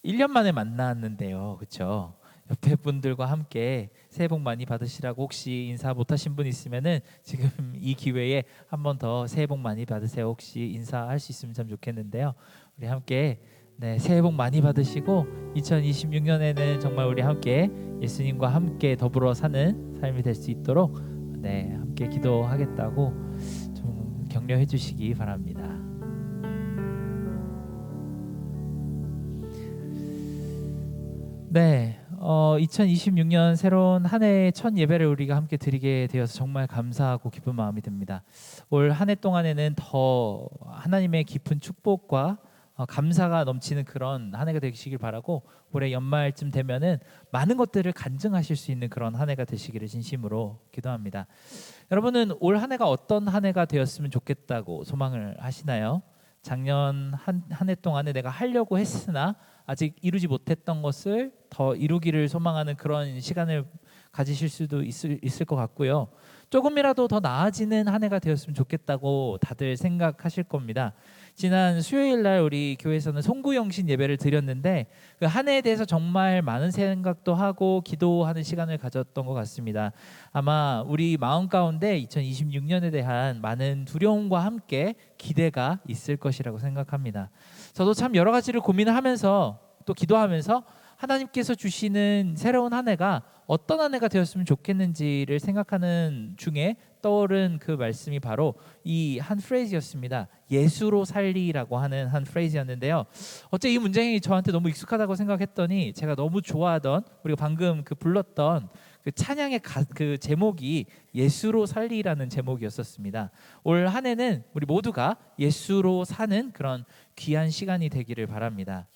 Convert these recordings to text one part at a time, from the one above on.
1년 만에 만났는데요. 그렇죠? 옆에 분들과 함께 새해 복 많이 받으시라고 혹시 인사 못하신 분 있으면은 지금 이 기회에 한 번 더 새해 복 많이 받으세요. 혹시 인사할 수 있으면 참 좋겠는데요. 우리 함께 새해 복 많이 받으시고 2026년에는 정말 우리 함께 예수님과 함께 더불어 사는 삶이 될 수 있도록 함께 기도하겠다고 좀 격려해 주시기 바랍니다. 네, 2026년 새로운 한 해의 첫 예배를 우리가 함께 드리게 되어서 정말 감사하고 기쁜 마음이 듭니다. 올 한 해 동안에는 더 하나님의 깊은 축복과 감사가 넘치는 그런 한 해가 되시길 바라고 올해 연말쯤 되면은 많은 것들을 간증하실 수 있는 그런 한 해가 되시기를 진심으로 기도합니다. 여러분은 올 한 해가 어떤 한 해가 되었으면 좋겠다고 소망을 하시나요? 작년 한 해 동안에 내가 하려고 했으나 아직 이루지 못했던 것을 더 이루기를 소망하는 그런 시간을 가지실 수도 있을 것 같고요. 조금이라도 더 나아지는 한 해가 되었으면 좋겠다고 다들 생각하실 겁니다. 지난 수요일 날 우리 교회에서는 송구영신 예배를 드렸는데 그 한 해에 대해서 정말 많은 생각도 하고 기도하는 시간을 가졌던 것 같습니다. 아마 우리 마음 가운데 2026년에 대한 많은 두려움과 함께 기대가 있을 것이라고 생각합니다. 저도 참 여러 가지를 고민을 하면서 또 기도하면서 하나님께서 주시는 새로운 한 해가 어떤 한 해가 되었으면 좋겠는지를 생각하는 중에 떠오른 그 말씀이 바로 이 한 프레이즈였습니다. 예수로 살리라고 하는 한 프레이즈였는데요. 어째 이 문장이 저한테 너무 익숙하다고 생각했더니 제가 너무 좋아하던 우리가 방금 그 불렀던 그 찬양의 그 제목이 예수로 살리라는 제목이었었습니다. 올 한 해는 우리 모두가 예수로 사는 그런 귀한 시간이 되기를 바랍니다.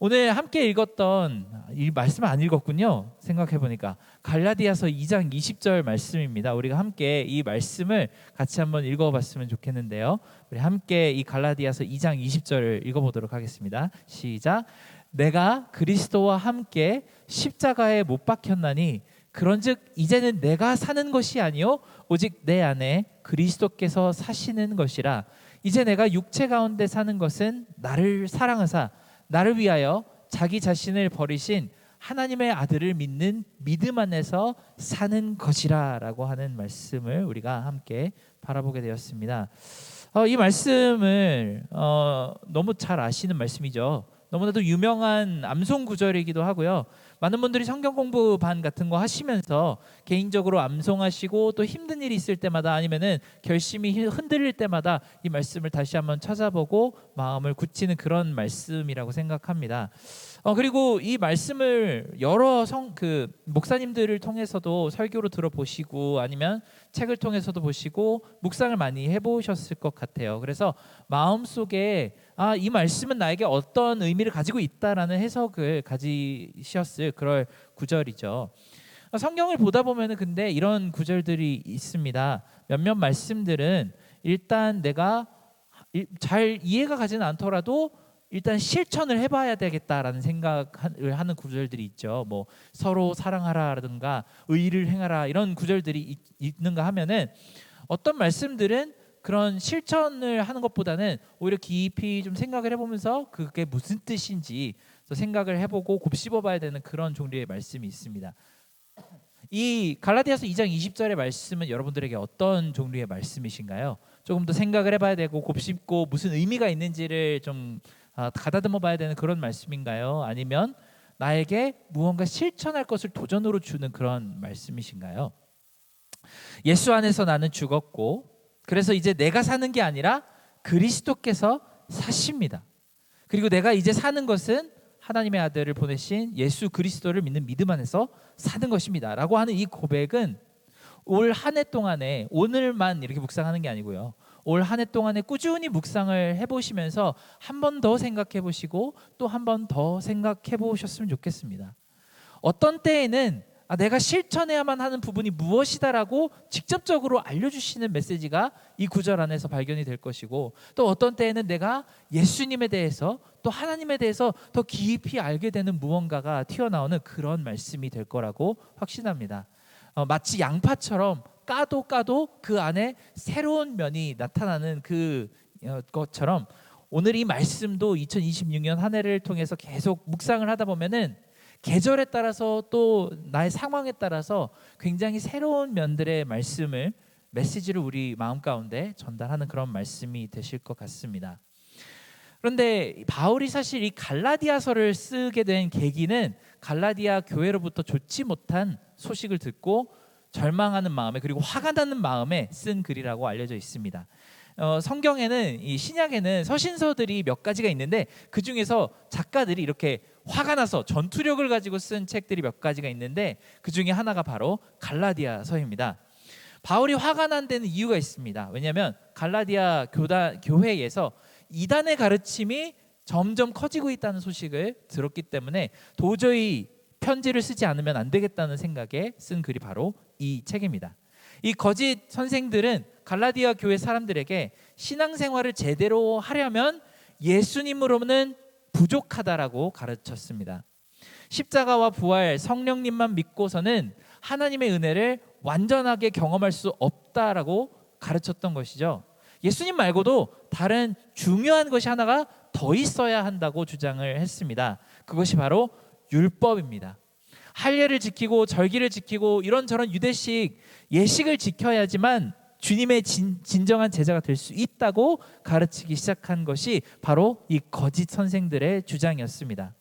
오늘 함께 읽었던 이 말씀을 안 읽었군요. 생각해보니까 갈라디아서 2장 20절 말씀입니다. 우리가 함께 이 말씀을 같이 한번 읽어봤으면 좋겠는데요. 우리 함께 이 갈라디아서 2장 20절을 읽어보도록 하겠습니다. 시작. 내가 그리스도와 함께 십자가에 못 박혔나니 그런즉 이제는 내가 사는 것이 아니요 오직 내 안에 그리스도께서 사시는 것이라. 이제 내가 육체 가운데 사는 것은 나를 사랑하사 나를 위하여 자기 자신을 버리신 하나님의 아들을 믿는 믿음 안에서 사는 것이라 라고 하는 말씀을 우리가 함께 바라보게 되었습니다. 이 말씀을 너무 잘 아시는 말씀이죠. 너무나도 유명한 암송 구절이기도 하고요. 많은 분들이 성경 공부반 같은 거 하시면서 개인적으로 암송하시고 또 힘든 일이 있을 때마다 아니면은 결심이 흔들릴 때마다 이 말씀을 다시 한번 찾아보고 마음을 굳히는 그런 말씀이라고 생각합니다. 그리고 이 말씀을 여러 목사님들을 통해서도 설교로 들어보시고 아니면 책을 통해서도 보시고 묵상을 많이 해보셨을 것 같아요. 그래서 마음속에 이 말씀은 나에게 어떤 의미를 가지고 있다라는 해석을 가지셨을 그럴 구절이죠. 성경을 보다 보면은 근데 이런 구절들이 있습니다. 몇몇 말씀들은 일단 내가 잘 이해가 가지는 않더라도 일단 실천을 해봐야 되겠다라는 생각을 하는 구절들이 있죠. 뭐 서로 사랑하라라든가 의를 행하라 이런 구절들이 있는가 하면은 어떤 말씀들은 그런 실천을 하는 것보다는 오히려 깊이 좀 생각을 해보면서 그게 무슨 뜻인지 생각을 해보고 곱씹어봐야 되는 그런 종류의 말씀이 있습니다. 이 갈라디아서 2장 20절의 말씀은 여러분들에게 어떤 종류의 말씀이신가요? 조금 더 생각을 해봐야 되고 곱씹고 무슨 의미가 있는지를 좀 가다듬어 봐야 되는 그런 말씀인가요? 아니면 나에게 무언가 실천할 것을 도전으로 주는 그런 말씀이신가요? 예수 안에서 나는 죽었고 그래서 이제 내가 사는 게 아니라 그리스도께서 사십니다. 그리고 내가 이제 사는 것은 하나님의 아들을 보내신 예수 그리스도를 믿는 믿음 안에서 사는 것입니다 라고 하는 이 고백은 올 한 해 동안에 오늘만 이렇게 묵상하는 게 아니고요. 올 한 해 동안에 꾸준히 묵상을 해보시면서 한 번 더 생각해 보시고 또 한 번 더 생각해 보셨으면 좋겠습니다. 어떤 때에는 내가 실천해야만 하는 부분이 무엇이다라고 직접적으로 알려주시는 메시지가 이 구절 안에서 발견이 될 것이고 또 어떤 때에는 내가 예수님에 대해서 또 하나님에 대해서 더 깊이 알게 되는 무언가가 튀어나오는 그런 말씀이 될 거라고 확신합니다. 마치 양파처럼 까도 그 안에 새로운 면이 나타나는 것처럼 오늘 이 말씀도 2026년 한 해를 통해서 계속 묵상을 하다 보면은 계절에 따라서 또 나의 상황에 따라서 굉장히 새로운 면들의 말씀을 메시지를 우리 마음 가운데 전달하는 그런 말씀이 되실 것 같습니다. 그런데 바울이 사실 이 갈라디아서를 쓰게 된 계기는 갈라디아 교회로부터 좋지 못한 소식을 듣고 절망하는 마음에 그리고 화가 나는 마음에 쓴 글이라고 알려져 있습니다. 성경에는 이 신약에는 서신서들이 몇 가지가 있는데 그 중에서 작가들이 이렇게 화가 나서 전투력을 가지고 쓴 책들이 몇 가지가 있는데 그 중에 하나가 바로 갈라디아서입니다. 바울이 화가 난 데는 이유가 있습니다. 왜냐하면 갈라디아 교회에서 이단의 가르침이 점점 커지고 있다는 소식을 들었기 때문에 도저히 편지를 쓰지 않으면 안 되겠다는 생각에 쓴 글이 바로 이 책입니다. 이 거짓 선생들은 갈라디아 교회 사람들에게 신앙생활을 제대로 하려면 예수님으로는 부족하다라고 가르쳤습니다. 십자가와 부활, 성령님만 믿고서는 하나님의 은혜를 완전하게 경험할 수 없다라고 가르쳤던 것이죠. 예수님 말고도 다른 중요한 것이 하나가 더 있어야 한다고 주장을 했습니다. 그것이 바로 율법입니다. 할례를 지키고 절기를 지키고 이런저런 유대식 예식을 지켜야지만 주님의 진정한 제자가 될 수 있다고 가르치기 시작한 것이 바로 이 거짓 선생들의 주장이었습니다.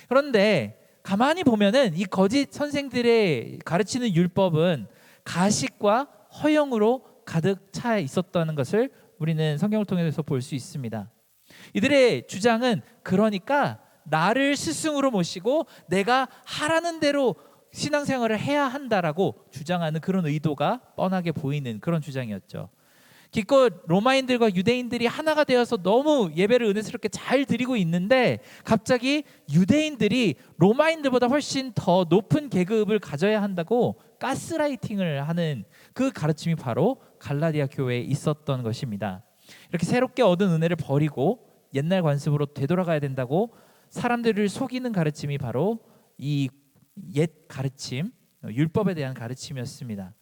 그런데 가만히 보면은 이 거짓 선생들의 가르치는 율법은 가식과 허영으로 가득 차 있었다는 것을 우리는 성경을 통해서 볼 수 있습니다. 이들의 주장은 그러니까 나를 스승으로 모시고 내가 하라는 대로 신앙생활을 해야 한다라고 주장하는 그런 의도가 뻔하게 보이는 그런 주장이었죠. 기껏 로마인들과 유대인들이 하나가 되어서 너무 예배를 은혜스럽게 잘 드리고 있는데 갑자기 유대인들이 로마인들보다 훨씬 더 높은 계급을 가져야 한다고 가스라이팅을 하는 그 가르침이 바로 갈라디아 교회에 있었던 것입니다. 이렇게 새롭게 얻은 은혜를 버리고 옛날 관습으로 되돌아가야 된다고 사람들을 속이는 가르침이 바로 이 옛 가르침, 율법에 대한 가르침이었습니다.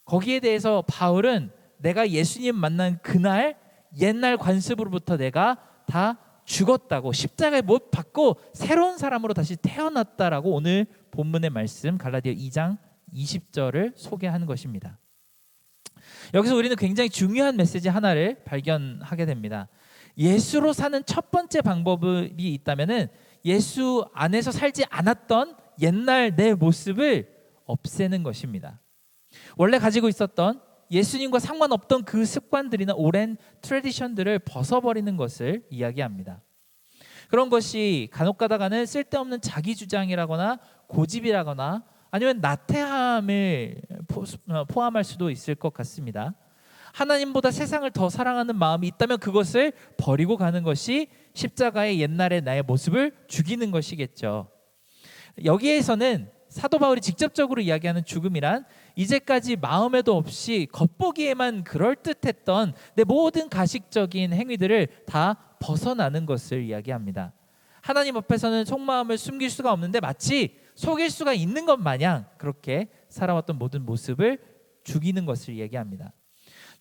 거기에 대해서 바울은 내가 예수님 만난 그날 옛날 관습으로부터 내가 다 죽었다고 십자가에 못 박고 새로운 사람으로 다시 태어났다라고 오늘 본문의 말씀 갈라디아 2장 20절을 소개하는 것입니다. 여기서 우리는 굉장히 중요한 메시지 하나를 발견하게 됩니다. 예수로 사는 첫 번째 방법이 있다면은 예수 안에서 살지 않았던 옛날 내 모습을 없애는 것입니다. 원래 가지고 있었던 예수님과 상관없던 그 습관들이나 오랜 트래디션들을 벗어버리는 것을 이야기합니다. 그런 것이 간혹 가다가는 쓸데없는 자기 주장이라거나 고집이라거나 아니면 나태함을 포함할 수도 있을 것 같습니다. 하나님보다 세상을 더 사랑하는 마음이 있다면 그것을 버리고 가는 것이 십자가의 옛날의 나의 모습을 죽이는 것이겠죠. 여기에서는 사도 바울이 직접적으로 이야기하는 죽음이란 이제까지 마음에도 없이 겉보기에만 그럴듯했던 내 모든 가식적인 행위들을 다 벗어나는 것을 이야기합니다. 하나님 앞에서는 속마음을 숨길 수가 없는데 마치 속일 수가 있는 것 마냥 그렇게 살아왔던 모든 모습을 죽이는 것을 이야기합니다.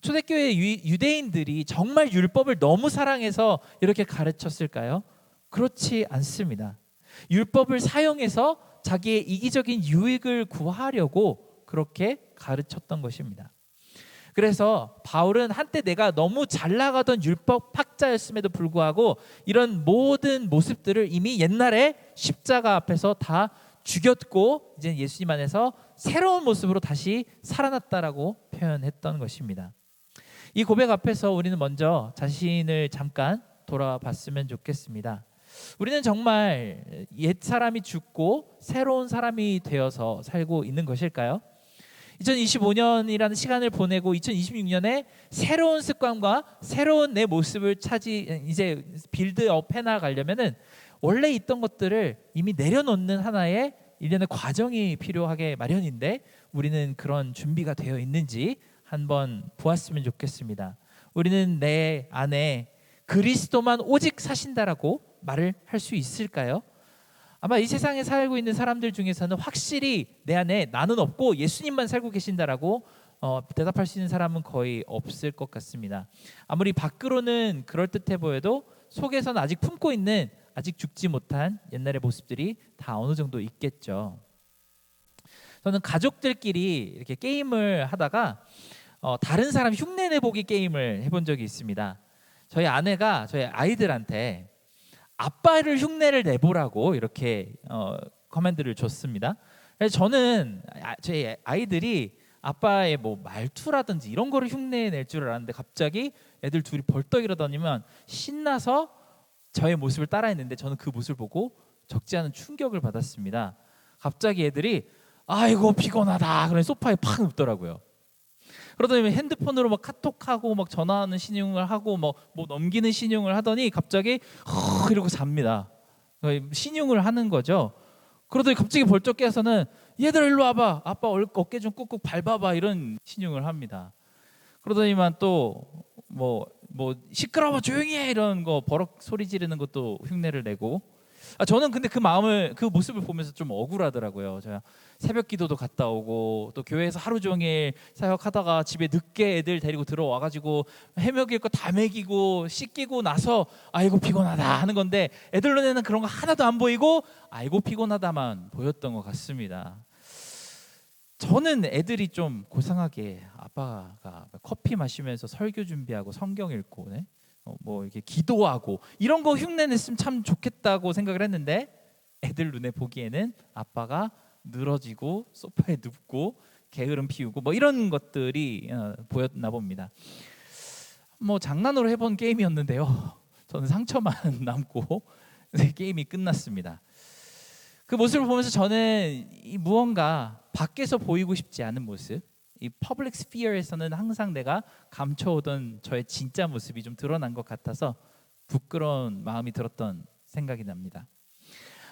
초대교회 유대인들이 정말 율법을 너무 사랑해서 이렇게 가르쳤을까요? 그렇지 않습니다. 율법을 사용해서 자기의 이기적인 유익을 구하려고 그렇게 가르쳤던 것입니다. 그래서 바울은 한때 내가 너무 잘 나가던 율법 학자였음에도 불구하고 이런 모든 모습들을 이미 옛날에 십자가 앞에서 다 죽였고 이제 예수님 안에서 새로운 모습으로 다시 살아났다라고 표현했던 것입니다. 이 고백 앞에서 우리는 먼저 자신을 잠깐 돌아봤으면 좋겠습니다. 우리는 정말 옛 사람이 죽고 새로운 사람이 되어서 살고 있는 것일까요? 2025년이라는 시간을 보내고 2026년에 새로운 습관과 새로운 내 모습을 이제 빌드업 해나가려면은 원래 있던 것들을 이미 내려놓는 하나의 일련의 과정이 필요하게 마련인데 우리는 그런 준비가 되어 있는지 한번 보았으면 좋겠습니다. 우리는 내 안에 그리스도만 오직 사신다라고 말을 할 수 있을까요? 아마 이 세상에 살고 있는 사람들 중에서는 확실히 내 안에 나는 없고 예수님만 살고 계신다라고 대답할 수 있는 사람은 거의 없을 것 같습니다. 아무리 밖으로는 그럴듯해 보여도 속에서는 아직 품고 있는 아직 죽지 못한 옛날의 모습들이 다 어느 정도 있겠죠. 저는 가족들끼리 이렇게 게임을 하다가 다른 사람 흉내 내보기 게임을 해본 적이 있습니다. 저희 아내가 저희 아이들한테 아빠를 흉내를 내보라고 이렇게 커맨드를 줬습니다. 그래서 저는 저희 아이들이 아빠의 뭐 말투라든지 이런 거를 흉내 낼 줄 알았는데 갑자기 애들 둘이 벌떡 일어나면 신나서 저의 모습을 따라했는데 저는 그 모습을 보고 적지 않은 충격을 받았습니다. 갑자기 애들이 아이고 피곤하다 그러니 소파에 팍 눕더라고요. 그러더니 핸드폰으로 막 카톡하고 막 전화하는 신용을 하고 뭐 넘기는 신용을 하더니 갑자기 이러고 잡니다. 신용을 하는 거죠. 그러더니 갑자기 벌쩍 깨서는 얘들아 일로 와봐, 아빠 어깨 좀 꾹꾹 밟아봐, 이런 신용을 합니다. 그러더니만 또 뭐 시끄러워 조용히 해 이런 거 버럭 소리 지르는 것도 흉내를 내고. 저는 근데 그 모습을 보면서 좀 억울하더라고요. 제가 새벽 기도도 갔다 오고 또 교회에서 하루 종일 사역하다가 집에 늦게 애들 데리고 들어와가지고 해먹일 거 다 먹이고 씻기고 나서 아이고 피곤하다 하는 건데 애들 눈에는 그런 거 하나도 안 보이고 아이고 피곤하다만 보였던 것 같습니다. 저는 애들이 좀 고상하게 아빠가 커피 마시면서 설교 준비하고 성경 읽고 뭐 이렇게 기도하고 이런 거 흉내냈으면 참 좋겠다고 생각을 했는데 애들 눈에 보기에는 아빠가 늘어지고 소파에 눕고 게으름 피우고 뭐 이런 것들이 보였나 봅니다. 뭐 장난으로 해본 게임이었는데요. 저는 상처만 남고 게임이 끝났습니다. 그 모습을 보면서 저는 이 무언가 밖에서 보이고 싶지 않은 모습, 이 퍼블릭 스피어에서는 항상 내가 감춰오던 저의 진짜 모습이 좀 드러난 것 같아서 부끄러운 마음이 들었던 생각이 납니다.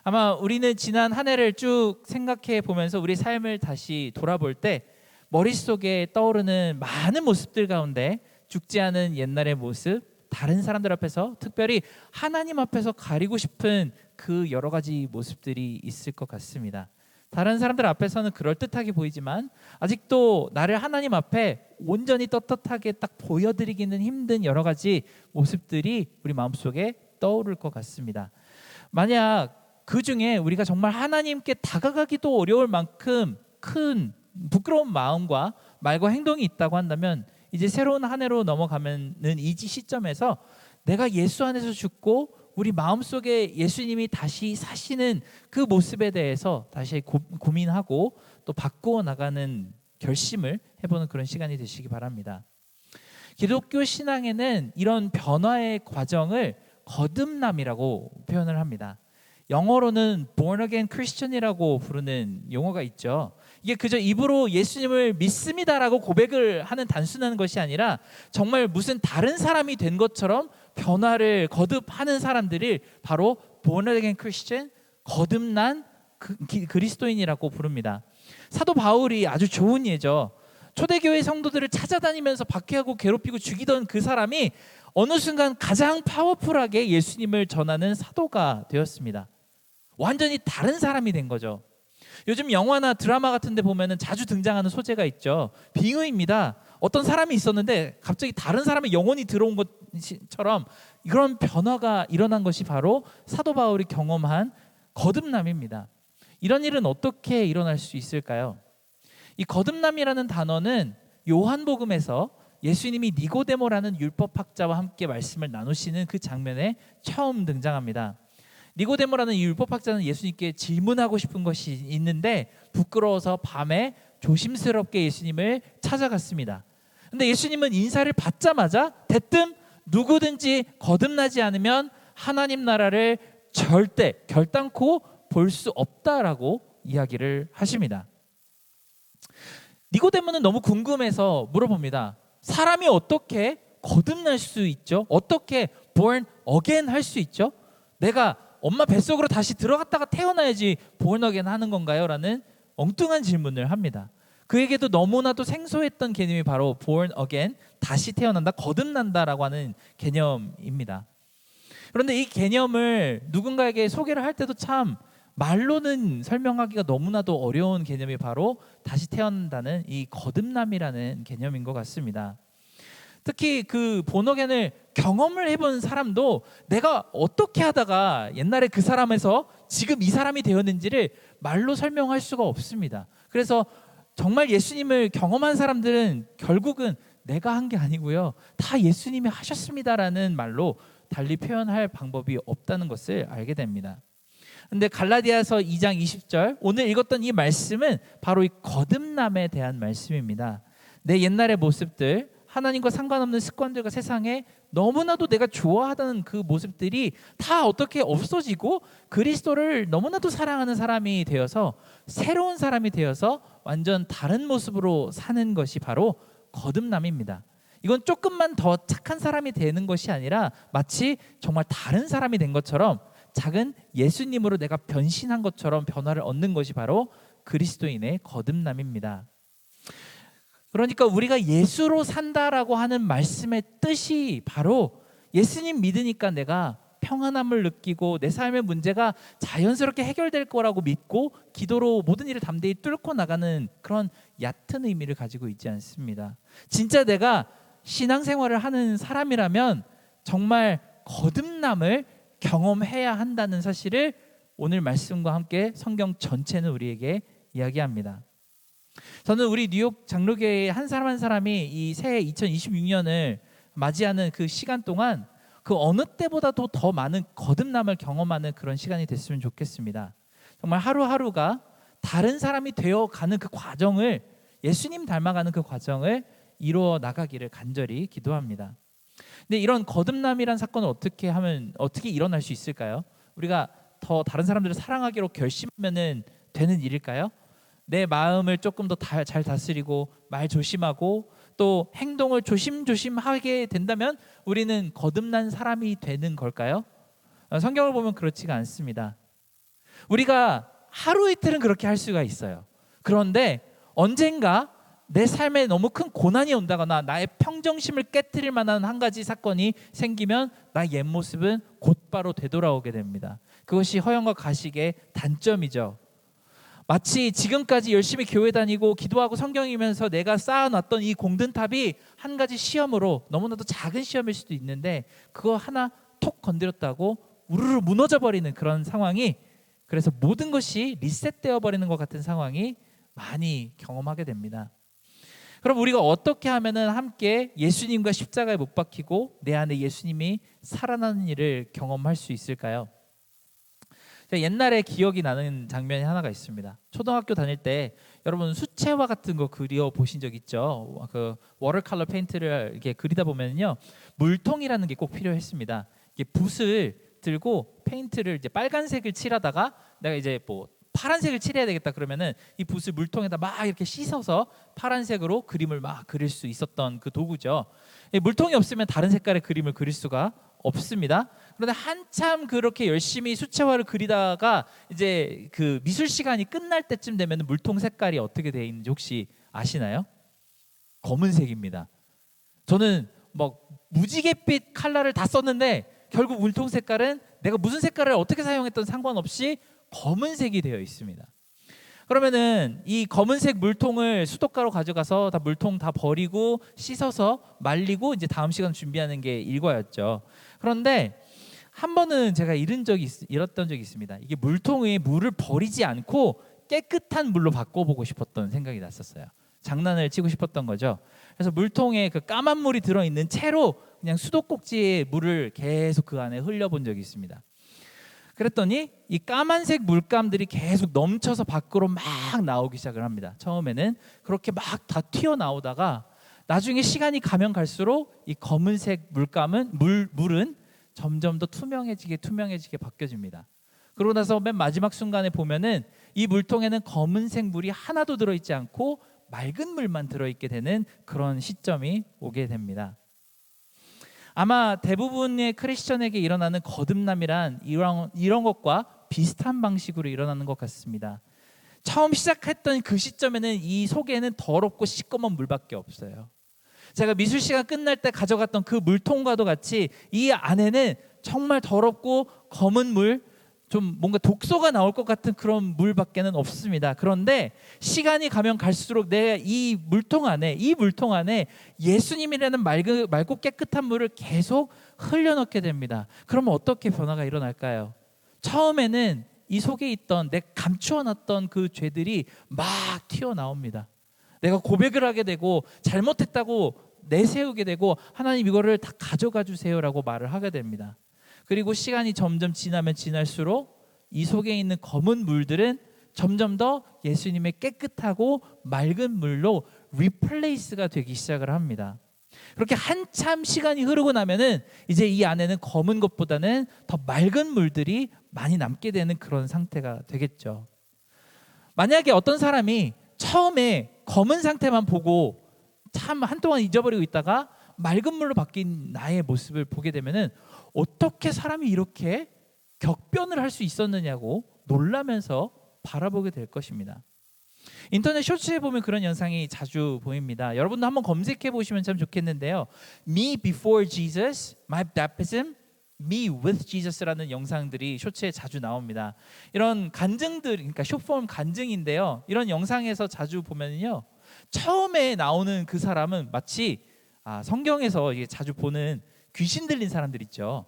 아마 우리는 지난 한 해를 쭉 생각해 보면서 우리 삶을 다시 돌아볼 때 머릿속에 떠오르는 많은 모습들 가운데 죽지 않은 옛날의 모습, 다른 사람들 앞에서 특별히 하나님 앞에서 가리고 싶은 그 여러 가지 모습들이 있을 것 같습니다. 다른 사람들 앞에서는 그럴듯하게 보이지만 아직도 나를 하나님 앞에 온전히 떳떳하게 딱 보여드리기는 힘든 여러 가지 모습들이 우리 마음속에 떠오를 것 같습니다. 만약 그 중에 우리가 정말 하나님께 다가가기도 어려울 만큼 큰 부끄러운 마음과 말과 행동이 있다고 한다면 이제 새로운 한 해로 넘어가면은 이 시점에서 내가 예수 안에서 죽고 우리 마음속에 예수님이 다시 사시는 그 모습에 대해서 다시 고민하고 또 바꾸어 나가는 결심을 해보는 그런 시간이 되시기 바랍니다. 기독교 신앙에는 이런 변화의 과정을 거듭남이라고 표현을 합니다. 영어로는 born again Christian이라고 부르는 용어가 있죠. 이게 그저 입으로 예수님을 믿습니다라고 고백을 하는 단순한 것이 아니라 정말 무슨 다른 사람이 된 것처럼 변화를 거듭하는 사람들이 바로 born again Christian, 거듭난 그리스도인이라고 부릅니다. 사도 바울이 아주 좋은 예죠. 초대교회 성도들을 찾아다니면서 박해하고 괴롭히고 죽이던 그 사람이 어느 순간 가장 파워풀하게 예수님을 전하는 사도가 되었습니다. 완전히 다른 사람이 된 거죠. 요즘 영화나 드라마 같은 데 보면은 자주 등장하는 소재가 있죠. 빙의입니다. 어떤 사람이 있었는데 갑자기 다른 사람의 영혼이 들어온 것처럼 이런 변화가 일어난 것이 바로 사도 바울이 경험한 거듭남입니다. 이런 일은 어떻게 일어날 수 있을까요? 이 거듭남이라는 단어는 요한복음에서 예수님이 니고데모라는 율법학자와 함께 말씀을 나누시는 그 장면에 처음 등장합니다. 니고데모라는 이 율법학자는 예수님께 질문하고 싶은 것이 있는데 부끄러워서 밤에 조심스럽게 예수님을 찾아갔습니다. 근데 예수님은 인사를 받자마자 대뜸 누구든지 거듭나지 않으면 하나님 나라를 절대 결단코 볼 수 없다라고 이야기를 하십니다. 니고데모는 너무 궁금해서 물어봅니다. 사람이 어떻게 거듭날 수 있죠? 어떻게 born again 할 수 있죠? 내가 엄마 뱃속으로 다시 들어갔다가 태어나야지 born again 하는 건가요? 라는 엉뚱한 질문을 합니다. 그에게도 너무나도 생소했던 개념이 바로 born again, 다시 태어난다, 거듭난다라고 하는 개념입니다. 그런데 이 개념을 누군가에게 소개를 할 때도 참 말로는 설명하기가 너무나도 어려운 개념이 바로 다시 태어난다는 이 거듭남이라는 개념인 것 같습니다. 특히 그 본어겐을 경험을 해본 사람도 내가 어떻게 하다가 옛날에 그 사람에서 지금 이 사람이 되었는지를 말로 설명할 수가 없습니다. 그래서 정말 예수님을 경험한 사람들은 결국은 내가 한 게 아니고요, 다 예수님이 하셨습니다라는 말로 달리 표현할 방법이 없다는 것을 알게 됩니다. 근데 갈라디아서 2장 20절, 오늘 읽었던 이 말씀은 바로 이 거듭남에 대한 말씀입니다. 내 옛날의 모습들, 하나님과 상관없는 습관들과 세상에 너무나도 내가 좋아하던 그 모습들이 다 어떻게 없어지고 그리스도를 너무나도 사랑하는 사람이 되어서, 새로운 사람이 되어서 완전 다른 모습으로 사는 것이 바로 거듭남입니다. 이건 조금만 더 착한 사람이 되는 것이 아니라 마치 정말 다른 사람이 된 것처럼, 작은 예수님으로 내가 변신한 것처럼 변화를 얻는 것이 바로 그리스도인의 거듭남입니다. 그러니까 우리가 예수로 산다라고 하는 말씀의 뜻이 바로 예수님 믿으니까 내가 평안함을 느끼고 내 삶의 문제가 자연스럽게 해결될 거라고 믿고 기도로 모든 일을 담대히 뚫고 나가는 그런 얕은 의미를 가지고 있지 않습니다. 진짜 내가 신앙생활을 하는 사람이라면 정말 거듭남을 경험해야 한다는 사실을 오늘 말씀과 함께 성경 전체는 우리에게 이야기합니다. 저는 우리 뉴욕 장로교회의 한 사람 한 사람이 이 새해 2026년을 맞이하는 그 시간 동안 그 어느 때보다도 더 많은 거듭남을 경험하는 그런 시간이 됐으면 좋겠습니다. 정말 하루하루가 다른 사람이 되어가는 그 과정을, 예수님 닮아가는 그 과정을 이루어 나가기를 간절히 기도합니다. 근데 이런 거듭남이란 사건을 어떻게 일어날 수 있을까요? 우리가 더 다른 사람들을 사랑하기로 결심하면 되는 일일까요? 내 마음을 조금 더 잘 다스리고 말 조심하고 또 행동을 조심조심하게 된다면 우리는 거듭난 사람이 되는 걸까요? 성경을 보면 그렇지가 않습니다. 우리가 하루 이틀은 그렇게 할 수가 있어요. 그런데 언젠가 내 삶에 너무 큰 고난이 온다거나 나의 평정심을 깨트릴 만한 한 가지 사건이 생기면 나의 옛 모습은 곧바로 되돌아오게 됩니다. 그것이 허영과 가식의 단점이죠. 마치 지금까지 열심히 교회 다니고 기도하고 성경 읽으면서 내가 쌓아놨던 이 공든탑이 한 가지 시험으로, 너무나도 작은 시험일 수도 있는데 그거 하나 톡 건드렸다고 우르르 무너져 버리는 그런 상황이, 그래서 모든 것이 리셋되어 버리는 것 같은 상황이 많이 경험하게 됩니다. 그럼 우리가 어떻게 하면은 함께 예수님과 십자가에 못 박히고 내 안에 예수님이 살아나는 일을 경험할 수 있을까요? 옛날에 기억이 나는 장면이 하나가 있습니다. 초등학교 다닐 때 여러분 수채화 같은 거 그려 보신 적 있죠? 그 워터컬러 페인트를 이렇게 그리다 보면요, 물통이라는 게 꼭 필요했습니다. 이게 붓을 들고 페인트를 이제 빨간색을 칠하다가 내가 이제 뭐 파란색을 칠해야 되겠다 그러면은 이 붓을 물통에다 막 이렇게 씻어서 파란색으로 그림을 막 그릴 수 있었던 그 도구죠. 물통이 없으면 다른 색깔의 그림을 그릴 수가 없습니다. 그런데 한참 그렇게 열심히 수채화를 그리다가 이제 그 미술 시간이 끝날 때쯤 되면 물통 색깔이 어떻게 되어 있는지 혹시 아시나요? 검은색입니다. 저는 막 무지갯빛 컬러를 다 썼는데 결국 물통 색깔은 내가 무슨 색깔을 어떻게 사용했던 상관없이 검은색이 되어 있습니다. 그러면은 이 검은색 물통을 수도가로 가져가서 다 물통 다 버리고 씻어서 말리고 이제 다음 시간 준비하는 게 일과였죠. 그런데 한 번은 제가 잃었던 적이 있습니다. 이게 물통에 물을 버리지 않고 깨끗한 물로 바꿔보고 싶었던 생각이 났었어요. 장난을 치고 싶었던 거죠. 그래서 물통에 그 까만 물이 들어있는 채로 그냥 수도꼭지에 물을 계속 그 안에 흘려본 적이 있습니다. 그랬더니 이 까만색 물감들이 계속 넘쳐서 밖으로 막 나오기 시작을 합니다. 처음에는 그렇게 막 다 튀어나오다가 나중에 시간이 가면 갈수록 이 검은색 물은 점점 더 투명해지게 바뀌어집니다. 그러고 나서 맨 마지막 순간에 보면은 이 물통에는 검은색 물이 하나도 들어있지 않고 맑은 물만 들어있게 되는 그런 시점이 오게 됩니다. 아마 대부분의 크리스천에게 일어나는 거듭남이란 이런 것과 비슷한 방식으로 일어나는 것 같습니다. 처음 시작했던 그 시점에는 이 속에는 더럽고 시꺼먼 물밖에 없어요. 제가 미술 시간 끝날 때 가져갔던 그 물통과도 같이 이 안에는 정말 더럽고 검은 물, 좀 뭔가 독소가 나올 것 같은 그런 물밖에는 없습니다. 그런데 시간이 가면 갈수록 내 이 물통 안에 예수님이라는 맑고 깨끗한 물을 계속 흘려넣게 됩니다. 그러면 어떻게 변화가 일어날까요? 처음에는 이 속에 있던 내 감추어놨던 그 죄들이 막 튀어나옵니다. 내가 고백을 하게 되고 잘못했다고 내세우게 되고 하나님 이거를 다 가져가 주세요라고 말을 하게 됩니다. 그리고 시간이 점점 지나면 지날수록 이 속에 있는 검은 물들은 점점 더 예수님의 깨끗하고 맑은 물로 리플레이스가 되기 시작을 합니다. 그렇게 한참 시간이 흐르고 나면은 이제 이 안에는 검은 것보다는 더 맑은 물들이 많이 남게 되는 그런 상태가 되겠죠. 만약에 어떤 사람이 처음에 검은 상태만 보고 참 한동안 잊어버리고 있다가 맑은 물로 바뀐 나의 모습을 보게 되면은 어떻게 사람이 이렇게 격변을 할 수 있었느냐고 놀라면서 바라보게 될 것입니다. 인터넷 쇼츠에 보면 그런 영상이 자주 보입니다. 여러분도 한번 검색해 보시면 참 좋겠는데요. Me before Jesus, my baptism, me with Jesus라는 영상들이 쇼츠에 자주 나옵니다. 이런 간증들, 그러니까 숏폼 간증인데요. 이런 영상에서 자주 보면요, 처음에 나오는 그 사람은 마치 성경에서 자주 보는 귀신 들린 사람들 있죠.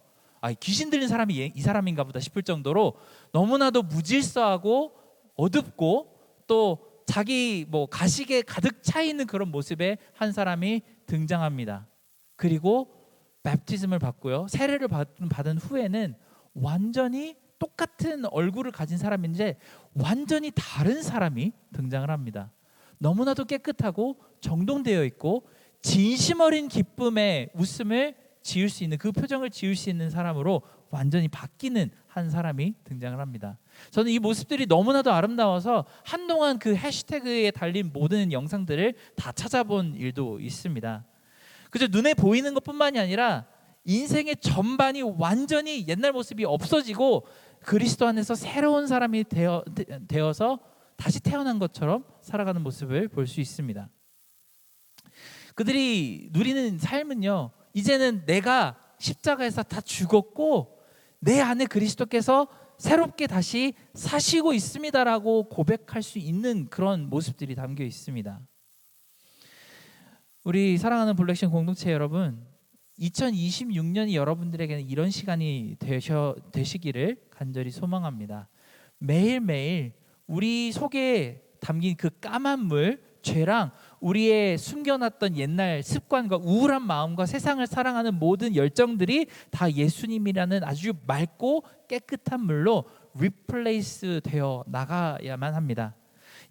귀신 들린 사람이 이 사람인가 보다 싶을 정도로 너무나도 무질서하고 어둡고 또 자기 가식에 가득 차 있는 그런 모습의 한 사람이 등장합니다. 그리고 맵티즘을 받고요, 세례를 받은 후에는 완전히 똑같은 얼굴을 가진 사람인데 완전히 다른 사람이 등장을 합니다. 너무나도 깨끗하고 정돈되어 있고 진심 어린 기쁨의 웃음을 지을 수 있는, 그 표정을 지을 수 있는 사람으로 완전히 바뀌는 한 사람이 등장을 합니다. 저는 이 모습들이 너무나도 아름다워서 한동안 그 해시태그에 달린 모든 영상들을 다 찾아본 일도 있습니다. 그저 눈에 보이는 것뿐만이 아니라 인생의 전반이 완전히 옛날 모습이 없어지고 그리스도 안에서 새로운 사람이 되어서 다시 태어난 것처럼 살아가는 모습을 볼 수 있습니다. 그들이 누리는 삶은요, 이제는 내가 십자가에서 다 죽었고 내 안에 그리스도께서 새롭게 다시 사시고 있습니다라고 고백할 수 있는 그런 모습들이 담겨 있습니다. 우리 사랑하는 블랙신 공동체 여러분, 2026년이 여러분들에게는 이런 시간이 되시기를 간절히 소망합니다. 매일매일 우리 속에 담긴 그 까만 물, 죄랑 우리의 숨겨놨던 옛날 습관과 우울한 마음과 세상을 사랑하는 모든 열정들이 다 예수님이라는 아주 맑고 깨끗한 물로 리플레이스 되어 나가야만 합니다.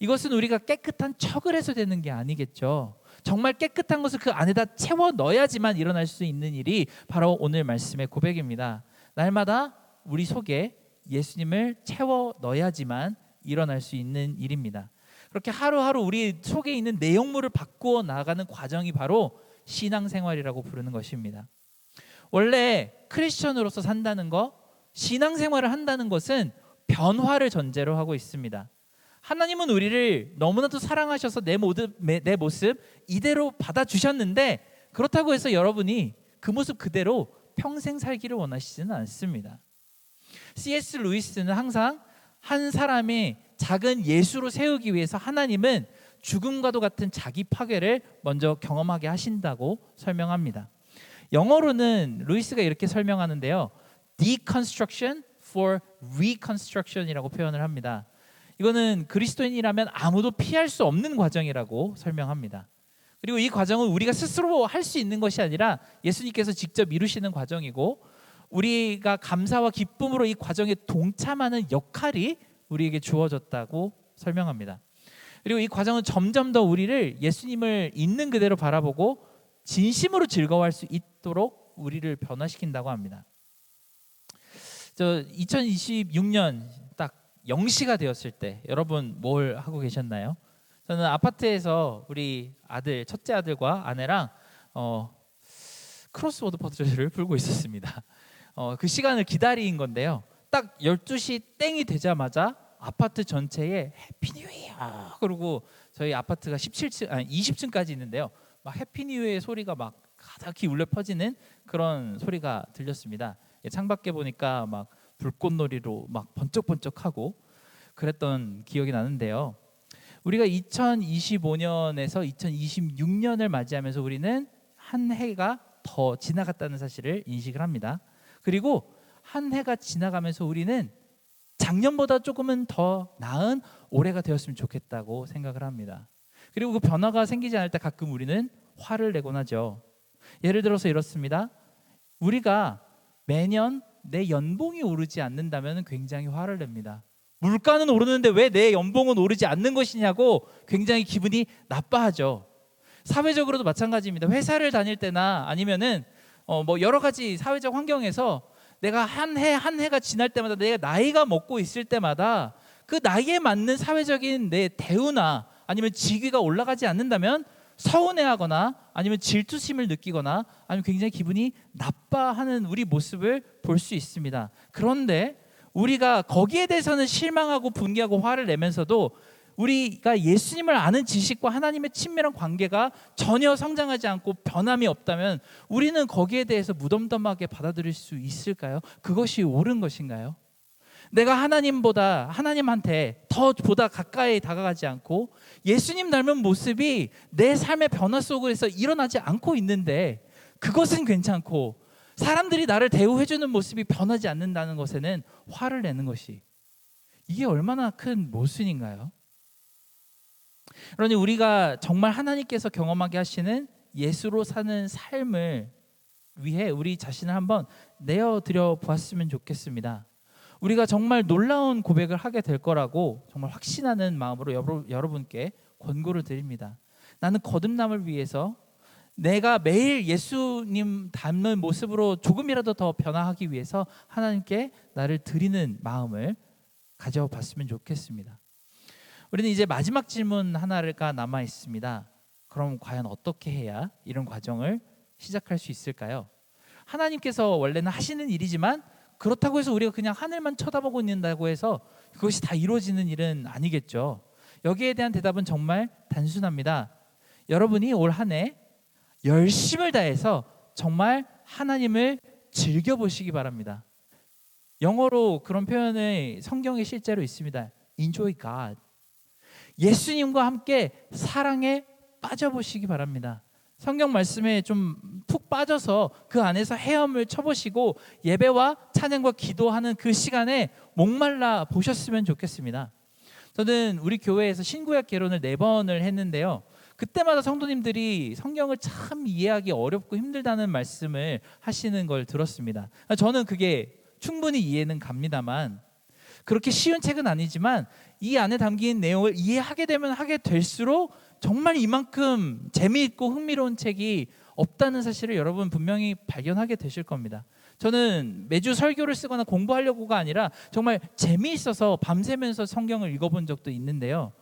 이것은 우리가 깨끗한 척을 해서 되는 게 아니겠죠. 정말 깨끗한 것을 그 안에다 채워 넣어야지만 일어날 수 있는 일이 바로 오늘 말씀의 고백입니다. 날마다 우리 속에 예수님을 채워 넣어야지만 일어날 수 있는 일입니다. 그렇게 하루하루 우리 속에 있는 내용물을 바꾸어 나가는 과정이 바로 신앙생활이라고 부르는 것입니다. 원래 크리스천으로서 산다는 것, 신앙생활을 한다는 것은 변화를 전제로 하고 있습니다. 하나님은 우리를 너무나도 사랑하셔서 내 모습 이대로 받아주셨는데 그렇다고 해서 여러분이 그 모습 그대로 평생 살기를 원하시지는 않습니다. C.S. 루이스는 항상 한 사람의 작은 예수로 세우기 위해서 하나님은 죽음과도 같은 자기 파괴를 먼저 경험하게 하신다고 설명합니다. 영어로는 루이스가 이렇게 설명하는데요, Deconstruction for Reconstruction이라고 표현을 합니다. 이거는 그리스도인이라면 아무도 피할 수 없는 과정이라고 설명합니다. 그리고 이 과정은 우리가 스스로 할 수 있는 것이 아니라 예수님께서 직접 이루시는 과정이고 우리가 감사와 기쁨으로 이 과정에 동참하는 역할이 우리에게 주어졌다고 설명합니다. 그리고 이 과정은 점점 더 우리를 예수님을 있는 그대로 바라보고 진심으로 즐거워할 수 있도록 우리를 변화시킨다고 합니다. 2026년 딱 0시가 되었을 때 여러분 뭘 하고 계셨나요? 저는 아파트에서 우리 아들, 첫째 아들과 아내랑 크로스워드 퍼즐을 풀고 있었습니다. 그 시간을 기다린 건데요, 딱 12시 땡이 되자마자 아파트 전체에 해피 뉴 이어, 그리고 저희 아파트가 20층까지 있는데요, 막 해피 뉴 이어의 소리가 막 가득히 울려 퍼지는 그런 소리가 들렸습니다. 창밖에 보니까 막 불꽃놀이로 막 번쩍번쩍하고 그랬던 기억이 나는데요. 우리가 2025년에서 2026년을 맞이하면서 우리는 한 해가 더 지나갔다는 사실을 인식을 합니다. 그리고 한 해가 지나가면서 우리는 작년보다 조금은 더 나은 올해가 되었으면 좋겠다고 생각을 합니다. 그리고 그 변화가 생기지 않을 때 가끔 우리는 화를 내곤 하죠. 예를 들어서 이렇습니다. 우리가 매년 내 연봉이 오르지 않는다면 굉장히 화를 냅니다. 물가는 오르는데 왜 내 연봉은 오르지 않는 것이냐고 굉장히 기분이 나빠하죠. 사회적으로도 마찬가지입니다. 회사를 다닐 때나 아니면은 뭐 여러 가지 사회적 환경에서 내가 한 해가 지날 때마다 내가 나이가 먹고 있을 때마다 그 나이에 맞는 사회적인 내 대우나 아니면 직위가 올라가지 않는다면 서운해하거나 아니면 질투심을 느끼거나 아니면 굉장히 기분이 나빠하는 우리 모습을 볼 수 있습니다. 그런데 우리가 거기에 대해서는 실망하고 분개하고 화를 내면서도 우리가 예수님을 아는 지식과 하나님의 친밀한 관계가 전혀 성장하지 않고 변함이 없다면 우리는 거기에 대해서 무덤덤하게 받아들일 수 있을까요? 그것이 옳은 것인가요? 내가 하나님한테 더 보다 가까이 다가가지 않고 예수님 닮은 모습이 내 삶의 변화 속에서 일어나지 않고 있는데 그것은 괜찮고 사람들이 나를 대우해주는 모습이 변하지 않는다는 것에는 화를 내는 것이 이게 얼마나 큰 모순인가요? 그러니 우리가 정말 하나님께서 경험하게 하시는 예수로 사는 삶을 위해 우리 자신을 한번 내어드려 보았으면 좋겠습니다. 우리가 정말 놀라운 고백을 하게 될 거라고 정말 확신하는 마음으로 여러분께 권고를 드립니다. 나는 거듭남을 위해서 내가 매일 예수님 닮는 모습으로 조금이라도 더 변화하기 위해서 하나님께 나를 드리는 마음을 가져봤으면 좋겠습니다. 우리는 이제 마지막 질문 하나가 남아 있습니다. 그럼 과연 어떻게 해야 이런 과정을 시작할 수 있을까요? 하나님께서 원래는 하시는 일이지만 그렇다고 해서 우리가 그냥 하늘만 쳐다보고 있는다고 해서 그것이 다 이루어지는 일은 아니겠죠. 여기에 대한 대답은 정말 단순합니다. 여러분이 올 한 해 열심을 다해서 정말 하나님을 즐겨보시기 바랍니다. 영어로 그런 표현이 성경에 실제로 있습니다. Enjoy God. 예수님과 함께 사랑에 빠져보시기 바랍니다. 성경 말씀에 좀 푹 빠져서 그 안에서 헤엄을 쳐보시고 예배와 찬양과 기도하는 그 시간에 목말라 보셨으면 좋겠습니다. 저는 우리 교회에서 신구약 개론을 4번을 했는데요. 그때마다 성도님들이 성경을 참 이해하기 어렵고 힘들다는 말씀을 하시는 걸 들었습니다. 저는 그게 충분히 이해는 갑니다만 그렇게 쉬운 책은 아니지만 이 안에 담긴 내용을 이해하게 되면 하게 될수록 정말 이만큼 재미있고 흥미로운 책이 없다는 사실을 여러분 분명히 발견하게 되실 겁니다. 저는 매주 설교를 쓰거나 공부하려고가 아니라 정말 재미있어서 밤새면서 성경을 읽어본 적도 있는데요.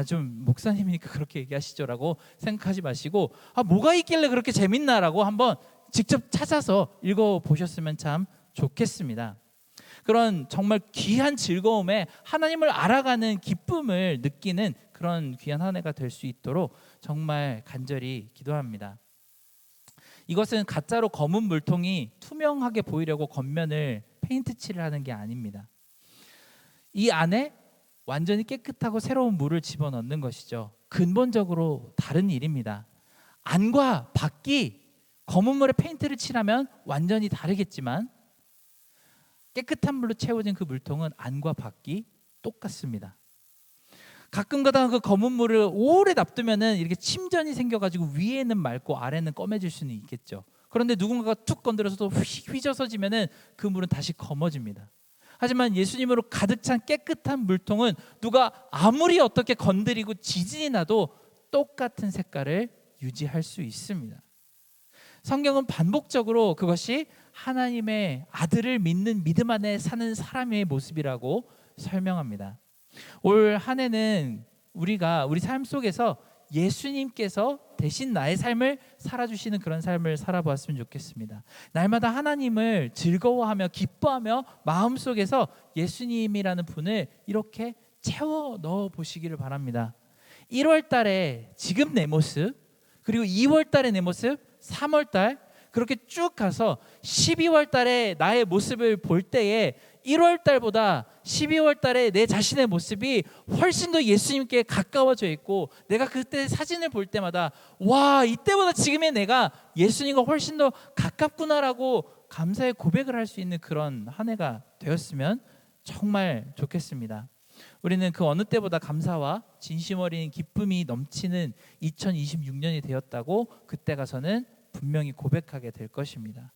좀 목사님이니까 그렇게 얘기하시죠라고 생각하지 마시고 뭐가 있길래 그렇게 재밌나라고 한번 직접 찾아서 읽어보셨으면 참 좋겠습니다. 그런 정말 귀한 즐거움에 하나님을 알아가는 기쁨을 느끼는 그런 귀한 한 해가 될 수 있도록 정말 간절히 기도합니다. 이것은 가짜로 검은 물통이 투명하게 보이려고 겉면을 페인트 칠을 하는 게 아닙니다. 이 안에 완전히 깨끗하고 새로운 물을 집어넣는 것이죠. 근본적으로 다른 일입니다. 안과 밖이 검은 물에 페인트를 칠하면 완전히 다르겠지만 깨끗한 물로 채워진 그 물통은 안과 밖이 똑같습니다. 가끔가다 그 검은 물을 오래 놔두면은 이렇게 침전이 생겨가지고 위에는 맑고 아래는 검해질 수는 있겠죠. 그런데 누군가가 툭 건드려서도 휘저어지면은 그 물은 다시 검어집니다. 하지만 예수님으로 가득 찬 깨끗한 물통은 누가 아무리 어떻게 건드리고 지진이 나도 똑같은 색깔을 유지할 수 있습니다. 성경은 반복적으로 그것이 하나님의 아들을 믿는 믿음 안에 사는 사람의 모습이라고 설명합니다. 올 한 해는 우리가 우리 삶 속에서 예수님께서 대신 나의 삶을 살아주시는 그런 삶을 살아보았으면 좋겠습니다. 날마다 하나님을 즐거워하며 기뻐하며 마음속에서 예수님이라는 분을 이렇게 채워 넣어 보시기를 바랍니다. 1월 달에 지금 내 모습, 그리고 2월 달에 내 모습, 3월 달 그렇게 쭉 가서 12월 달에 나의 모습을 볼 때에 1월 달보다 12월 달에 내 자신의 모습이 훨씬 더 예수님께 가까워져 있고, 내가 그때 사진을 볼 때마다 와, 이때보다 지금의 내가 예수님과 훨씬 더 가깝구나라고 감사의 고백을 할 수 있는 그런 한 해가 되었으면 정말 좋겠습니다. 우리는 그 어느 때보다 감사와 진심 어린 기쁨이 넘치는 2026년이 되었다고 그때 가서는 분명히 고백하게 될 것입니다.